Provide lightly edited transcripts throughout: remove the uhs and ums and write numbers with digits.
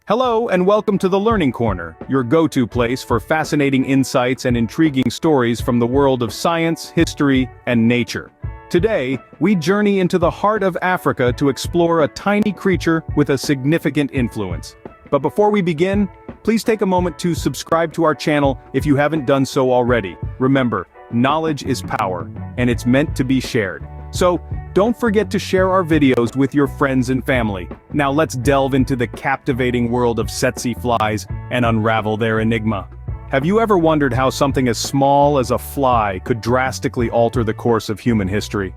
Hello and welcome to the Learning Corner, your go-to place for fascinating insights and intriguing stories from the world of science, history, and nature. Today, we journey into the heart of Africa to explore a tiny creature with a significant influence. But before we begin, please take a moment to subscribe to our channel if you haven't done so already. Remember, knowledge is power, and it's meant to be shared. So, don't forget to share our videos with your friends and family. Now let's delve into the captivating world of Tsetse flies and unravel their enigma. Have you ever wondered how something as small as a fly could drastically alter the course of human history?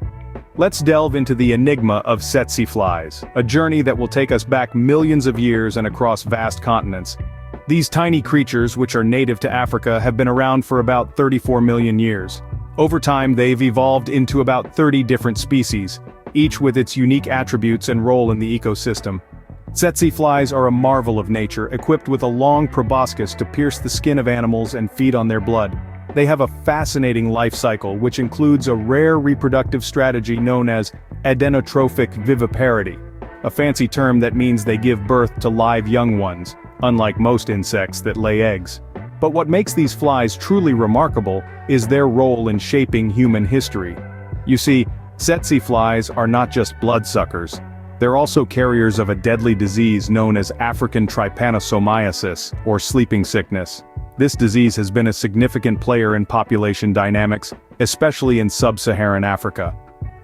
Let's delve into the enigma of Tsetse flies, a journey that will take us back millions of years and across vast continents. These tiny creatures, which are native to Africa, have been around for about 34 million years. Over time, they've evolved into about 30 different species, each with its unique attributes and role in the ecosystem. Tsetse flies are a marvel of nature, equipped with a long proboscis to pierce the skin of animals and feed on their blood. They have a fascinating life cycle, which includes a rare reproductive strategy known as adenotrophic viviparity, a fancy term that means they give birth to live young ones, unlike most insects that lay eggs. But what makes these flies truly remarkable is their role in shaping human history. You see, tsetse flies are not just bloodsuckers. They're also carriers of a deadly disease known as African trypanosomiasis, or sleeping sickness. This disease has been a significant player in population dynamics, especially in sub-Saharan Africa.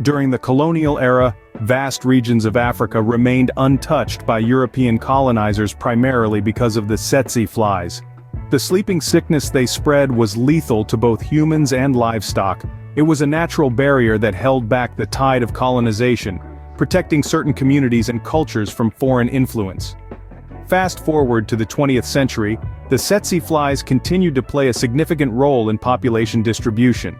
During the colonial era, vast regions of Africa remained untouched by European colonizers primarily because of the tsetse flies. The sleeping sickness they spread was lethal to both humans and livestock. It was a natural barrier that held back the tide of colonization, protecting certain communities and cultures from foreign influence. Fast forward to the 20th century, the tsetse flies continued to play a significant role in population distribution.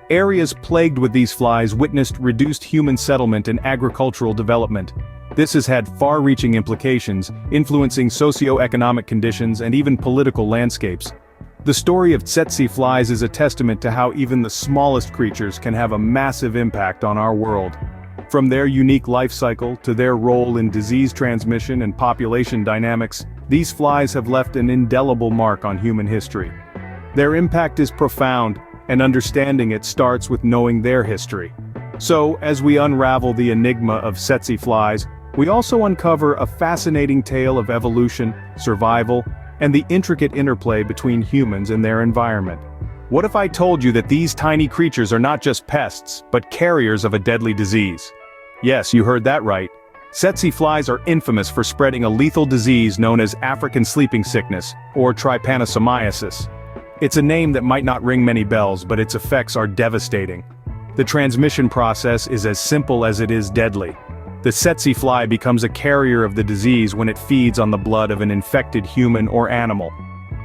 Areas plagued with these flies witnessed reduced human settlement and agricultural development. This has had far-reaching implications, influencing socio-economic conditions and even political landscapes. The story of tsetse flies is a testament to how even the smallest creatures can have a massive impact on our world. From their unique life cycle to their role in disease transmission and population dynamics, these flies have left an indelible mark on human history. Their impact is profound, and understanding it starts with knowing their history. So, as we unravel the enigma of tsetse flies, we also uncover a fascinating tale of evolution, survival, and the intricate interplay between humans and their environment. What if I told you that these tiny creatures are not just pests, but carriers of a deadly disease? Yes, you heard that right. Tsetse flies are infamous for spreading a lethal disease known as African sleeping sickness, or trypanosomiasis. It's a name that might not ring many bells, but its effects are devastating. The transmission process is as simple as it is deadly. The tsetse fly becomes a carrier of the disease when it feeds on the blood of an infected human or animal.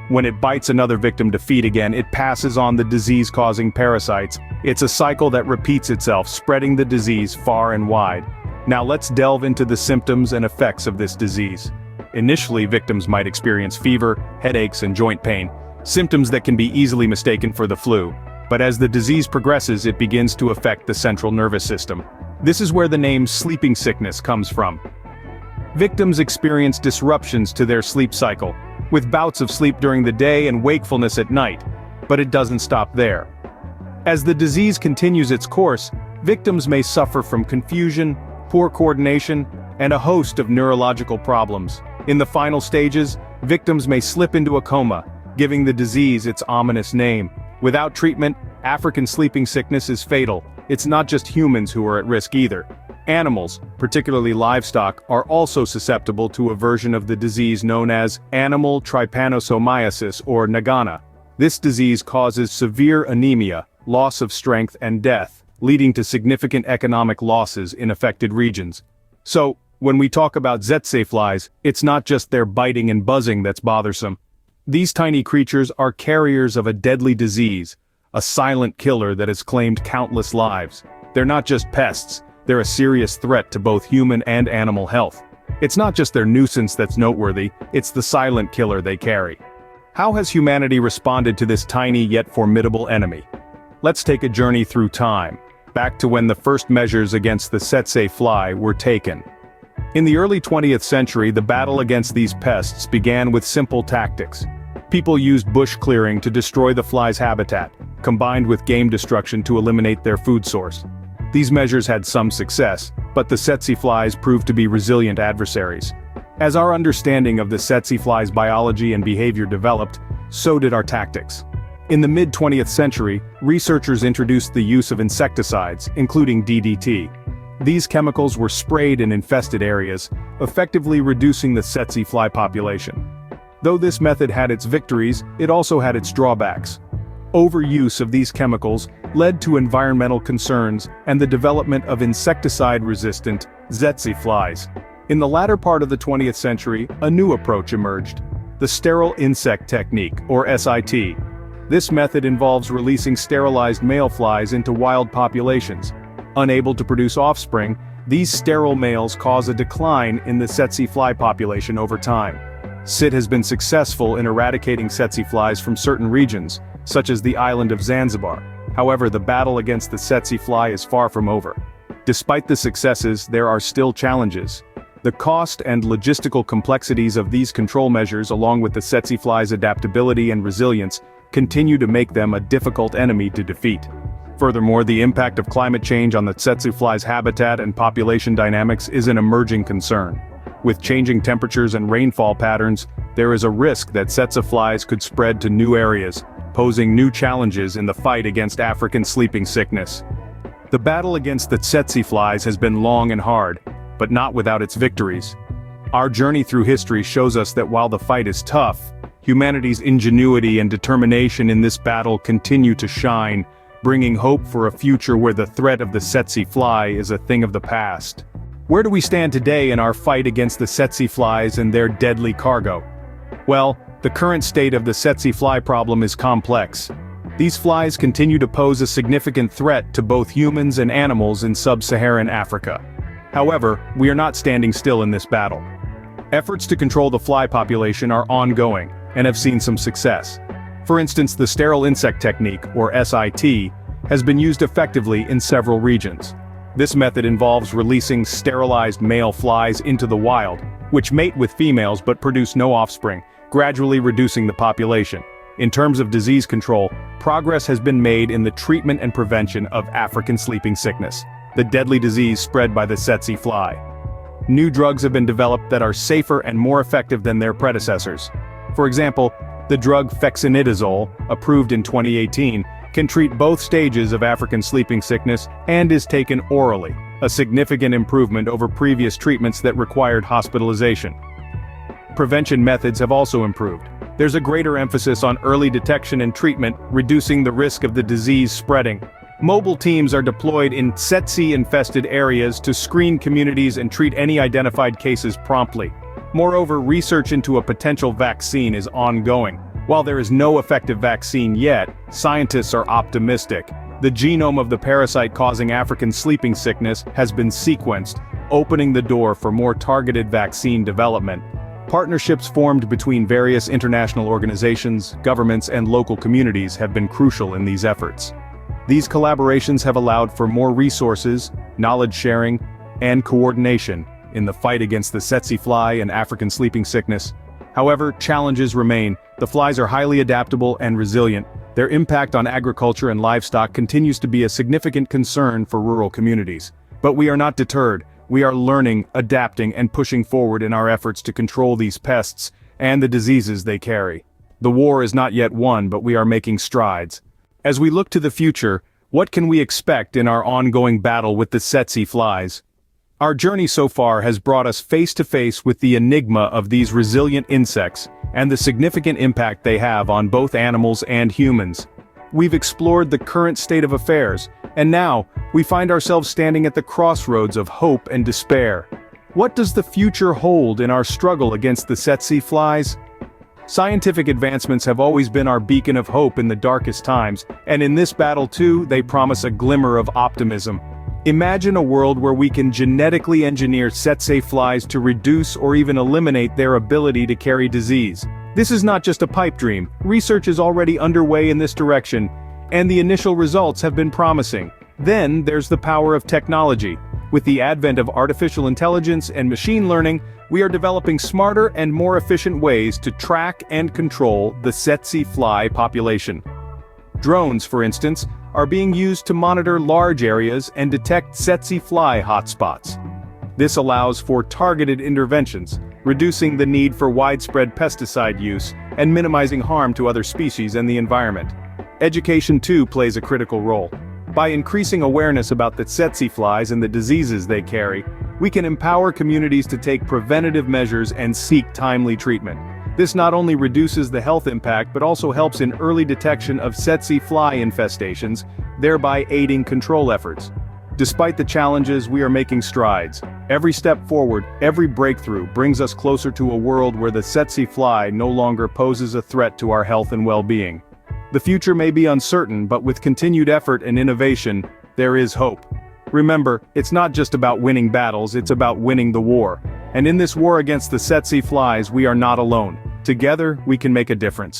When it bites another victim to feed again, it passes on the disease-causing parasites. It's a cycle that repeats itself, spreading the disease far and wide. Now let's delve into the symptoms and effects of this disease. Initially, victims might experience fever, headaches, and joint pain, symptoms that can be easily mistaken for the flu. But as the disease progresses, it begins to affect the central nervous system. This is where the name sleeping sickness comes from. Victims experience disruptions to their sleep cycle, with bouts of sleep during the day and wakefulness at night. But it doesn't stop there. As the disease continues its course, victims may suffer from confusion, poor coordination, and a host of neurological problems. In the final stages, victims may slip into a coma, giving the disease its ominous name. Without treatment, African sleeping sickness is fatal. It's not just humans who are at risk either. Animals, particularly livestock, are also susceptible to a version of the disease known as animal trypanosomiasis, or Nagana. This disease causes severe anemia, loss of strength, and death, leading to significant economic losses in affected regions. So, when we talk about tsetse flies, it's not just their biting and buzzing that's bothersome. These tiny creatures are carriers of a deadly disease, a silent killer that has claimed countless lives. They're not just pests, they're a serious threat to both human and animal health. It's not just their nuisance that's noteworthy, it's the silent killer they carry. How has humanity responded to this tiny yet formidable enemy? Let's take a journey through time, back to when the first measures against the tsetse fly were taken. In the early 20th century, the battle against these pests began with simple tactics. People used bush clearing to destroy the flies' habitat, combined with game destruction to eliminate their food source. These measures had some success, but the tsetse flies proved to be resilient adversaries. As our understanding of the tsetse flies' biology and behavior developed, so did our tactics. In the mid-20th century, researchers introduced the use of insecticides, including DDT. These chemicals were sprayed in infested areas, effectively reducing the tsetse fly population. Though this method had its victories, it also had its drawbacks. Overuse of these chemicals led to environmental concerns and the development of insecticide-resistant tsetse flies. In the latter part of the 20th century, a new approach emerged: the sterile insect technique, or SIT. This method involves releasing sterilized male flies into wild populations. Unable to produce offspring, these sterile males cause a decline in the tsetse fly population over time. SIT has been successful in eradicating tsetse flies from certain regions, such as the island of Zanzibar. However, the battle against the tsetse fly is far from over. Despite the successes, there are still challenges. The cost and logistical complexities of these control measures, along with the tsetse fly's adaptability and resilience, continue to make them a difficult enemy to defeat. Furthermore, the impact of climate change on the tsetse fly's habitat and population dynamics is an emerging concern. With changing temperatures and rainfall patterns, there is a risk that tsetse flies could spread to new areas, posing new challenges in the fight against African sleeping sickness. The battle against the tsetse flies has been long and hard, but not without its victories. Our journey through history shows us that while the fight is tough, humanity's ingenuity and determination in this battle continue to shine, bringing hope for a future where the threat of the tsetse fly is a thing of the past. Where do we stand today in our fight against the tsetse flies and their deadly cargo? Well, the current state of the tsetse fly problem is complex. These flies continue to pose a significant threat to both humans and animals in sub-Saharan Africa. However, we are not standing still in this battle. Efforts to control the fly population are ongoing, and have seen some success. For instance, the sterile insect technique, or SIT, has been used effectively in several regions. This method involves releasing sterilized male flies into the wild, which mate with females but produce no offspring, gradually reducing the population. In terms of disease control, progress has been made in the treatment and prevention of African sleeping sickness, the deadly disease spread by the tsetse fly. New drugs have been developed that are safer and more effective than their predecessors. For example, the drug fexinidazole, approved in 2018, can treat both stages of African sleeping sickness and is taken orally, a significant improvement over previous treatments that required hospitalization. Prevention methods have also improved. There's a greater emphasis on early detection and treatment, reducing the risk of the disease spreading. Mobile teams are deployed in tsetse-infested areas to screen communities and treat any identified cases promptly. Moreover, research into a potential vaccine is ongoing. While there is no effective vaccine yet, scientists are optimistic. The genome of the parasite causing African sleeping sickness has been sequenced, opening the door for more targeted vaccine development. Partnerships formed between various international organizations, governments, and local communities have been crucial in these efforts. These collaborations have allowed for more resources, knowledge sharing, and coordination in the fight against the tsetse fly and African sleeping sickness. However, challenges remain. The flies are highly adaptable and resilient. Their impact on agriculture and livestock continues to be a significant concern for rural communities. But we are not deterred. We are learning, adapting, and pushing forward in our efforts to control these pests and the diseases they carry. The war is not yet won, but we are making strides. As we look to the future, what can we expect in our ongoing battle with the tsetse flies? Our journey so far has brought us face to face with the enigma of these resilient insects and the significant impact they have on both animals and humans. We've explored the current state of affairs, and now, we find ourselves standing at the crossroads of hope and despair. What does the future hold in our struggle against the tsetse flies? Scientific advancements have always been our beacon of hope in the darkest times, and in this battle too, they promise a glimmer of optimism. Imagine a world where we can genetically engineer tsetse flies to reduce or even eliminate their ability to carry disease. This is not just a pipe dream. Research is already underway in this direction, and the initial results have been promising. Then there's the power of technology. With the advent of artificial intelligence and machine learning, we are developing smarter and more efficient ways to track and control the tsetse fly population. Drones, for instance, are being used to monitor large areas and detect tsetse fly hotspots. This allows for targeted interventions, reducing the need for widespread pesticide use and minimizing harm to other species and the environment. Education too plays a critical role. By increasing awareness about the tsetse flies and the diseases they carry, we can empower communities to take preventative measures and seek timely treatment. This not only reduces the health impact but also helps in early detection of tsetse fly infestations, thereby aiding control efforts. Despite the challenges, we are making strides. Every step forward, every breakthrough brings us closer to a world where the tsetse fly no longer poses a threat to our health and well-being. The future may be uncertain, but with continued effort and innovation, there is hope. Remember, it's not just about winning battles, it's about winning the war. And in this war against the tsetse flies, we are not alone. Together, we can make a difference.